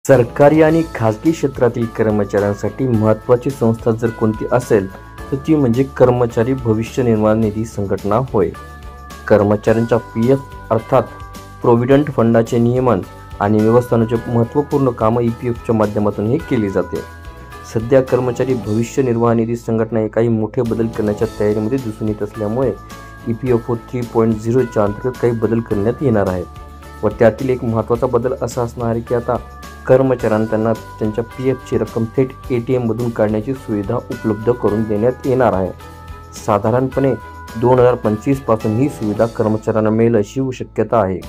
सरकारी आणि खाजगी क्षेत्रातील कर्मचाऱ्यांसाठी महत्त्वाची संस्था जर कोणती असेल तर ती म्हणजे कर्मचारी भविष्य निर्वाह निधी संघटना होय. कर्मचाऱ्यांच्या पीएफ अर्थात प्रोव्हिडंट फंडाचे नियमन आणि व्यवस्थापनाचे महत्त्वपूर्ण कामं ईपीएफच्या माध्यमातून हे केली जाते. सध्या कर्मचारी भविष्य निर्वाह निधी संघटना काही मोठे बदल करण्याच्या तयारीमध्ये दिसून येत असल्यामुळे EPFO 3.0च्या अंतर्गत काही बदल करण्यात येणार आहेत व त्यातील एक महत्त्वाचा बदल असा असणार आहे की आता कर्मचाऱ्यांना त्यांना त्यांच्या पीएफची रक्कम थेट ATM मधून काढण्याची सुविधा उपलब्ध करून देण्यात येणार आहे. साधारणपणे 2025 पासून ही सुविधा कर्मचाऱ्यांना मिळेल अशी शक्यता आहे.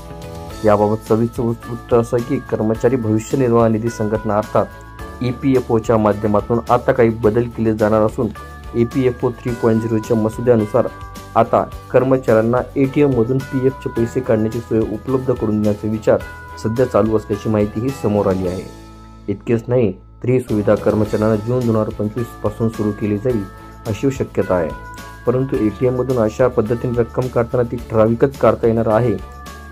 याबाबत सविस्तर वृत्त असं की कर्मचारी भविष्य निर्वाह निधी संघटना अर्थात EPFOच्या माध्यमातून आता काही बदल केले जाणार असून EPFO 3.0च्या मसुद्यानुसार आता कर्मचाऱ्यांना ATM मधून पीएफचे पैसे काढण्याची सोय उपलब्ध करून देण्याचा विचार सध्या चालू असल्याची माहितीही समोर आली आहे. इतकेच नाही तर ही सुविधा कर्मचाऱ्यांना जून 2025 पासून सुरू केली जाईल अशी शक्यता आहे. परंतु ATM मधून अशा पद्धतीने रक्कम काढताना ती ठराविकच काढता येणार आहे.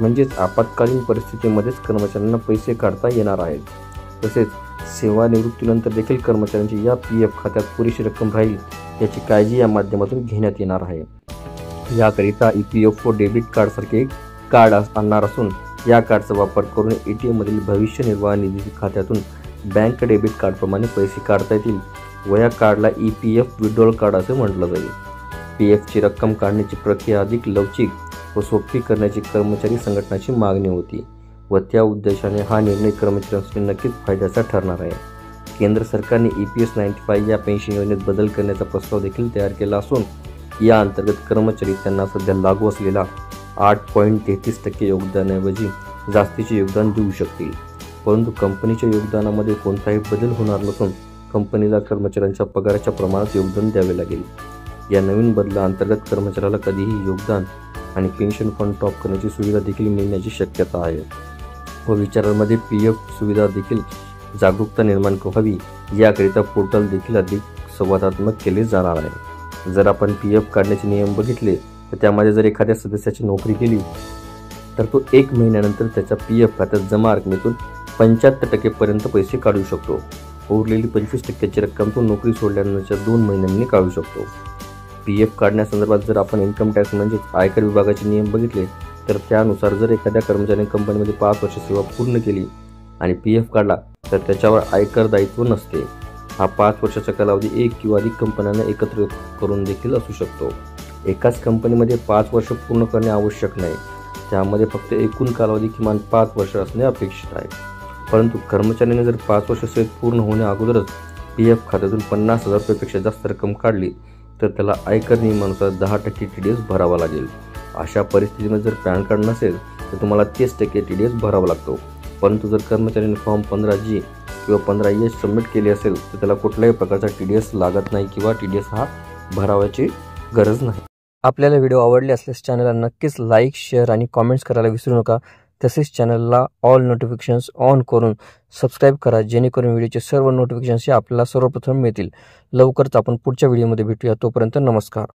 म्हणजेच आपत्कालीन परिस्थितीमध्येच कर्मचाऱ्यांना पैसे काढता येणार आहेत. तसेच सेवानिवृत्तीनंतर देखील कर्मचाऱ्यांची या पीएफ खात्यात पुरेशी रक्कम राहील याची काळजी या माध्यमातून घेण्यात येणार आहे. याकरिता EPFO डेबिट कार्डसारखे एक कार्ड आणणार असून या कार्डचा वापर करून ATM मधील भविष्य निर्वाह निधी खात्यातून बँक डेबिट कार्डप्रमाणे पैसे काढता येतील व या कार्डला EPF विड्रॉल कार्ड असे म्हटलं जाईल. पीएफची रक्कम काढण्याची प्रक्रिया अधिक लवचिक व सोपी करण्याची कर्मचारी संघटनाची मागणी होती व त्या उद्देशाने हा निर्णय कर्मचाऱ्यांसाठी नक्कीच फायद्याचा ठरणार आहे. केंद्र सरकारने EPS 95 या पेन्शन योजनेत बदल करण्याचा प्रस्ताव देखील तयार केला असून या अंतर्गत कर्मचारी त्यांना सध्या लागू असलेला 8.33% योगदानाऐवजी जास्तीचे योगदान देऊ शकतील. परंतु कंपनीच्या योगदानामध्ये कोणताही बदल होणार नसून कंपनीला कर्मचाऱ्यांच्या पगाराच्या प्रमाणात योगदान द्यावे लागेल. या नवीन बदलाअंतर्गत कर्मचाऱ्याला कधीही योगदान आणि पेन्शन फंड टॉप करण्याची सुविधा देखील मिळण्याची शक्यता आहे व विचारांमध्ये पीएफ सुविधा देखील जागरूकता निर्माण व्हावी याकरिता पोर्टल देखील अधिक संवादात्मक केले जाणार आहे. जर आपण पीएफ काढण्याचे नियम बघितले तर त्यामध्ये जर एखाद्या सदस्याची नोकरी केली तर तो 1 महिन्यानंतर त्याच्या पीएफ खात्यात जमा रकमेतून 75% पर्यंत पैसे काढू शकतो. उरलेली 25% रक्कम तो नोकरी सोडल्यानंतर 2 महिन्यांनी काढू शकतो. पीएफ काढण्यासंदर्भात जर आपण इन्कम टॅक्स म्हणजेच आयकर विभागाचे नियम बघितले तर त्यानुसार जर एखाद्या कर्मचाऱ्याने कंपनीमध्ये 5 वर्ष सेवा पूर्ण केली आणि पीएफ काढला तर त्याच्यावर आयकर दायित्व नसते. हा 5 वर्षाचा कालावधी 1 किंवा अधिक कंपन्यांना एकत्र करून देखील असू शकतो. एकाच कंपनीमध्ये 5 वर्ष पूर्ण करणे आवश्यक नाही. त्यामध्ये फक्त एकूण कालावधी किमान 5 वर्ष असणे अपेक्षित आहे. परंतु कर्मचाऱ्याने जर 5 वर्ष सेवा पूर्ण होण्या अगोदरच पीएफ खात्यातून 50,000 रुपयापेक्षा जास्त रक्कम काढली तर त्याला आयकर नियमानुसार 10% TDS भरावा लागेल. अशा परिस्थितीमध्ये जर पॅन कार्ड नसेल तर तुम्हाला 30% TDS भरावा लागतो. परंतु जर कर्मचाऱ्याने फॉर्म 15G किंवा 15H सबमिट केले असेल तर त्याला कुठल्याही प्रकारचा TDS लागत नाही किंवा TDS हा भरावाची गरज नाही. आपल्याला व्हिडिओ आवडले असल्यास चॅनलला नक्कीच लाईक, शेअर आणि कॉमेंट्स करायला विसरू नका. तसेच चॅनलला ऑल नोटिफिकेशन्स ऑन करून सबस्क्राईब करा जेणेकरून व्हिडिओचे सर्व नोटिफिकेशन्स आपल्याला सर्वप्रथम मिळतील. लवकरच आपण पुढच्या व्हिडिओमध्ये भेटूया. तोपर्यंत नमस्कार.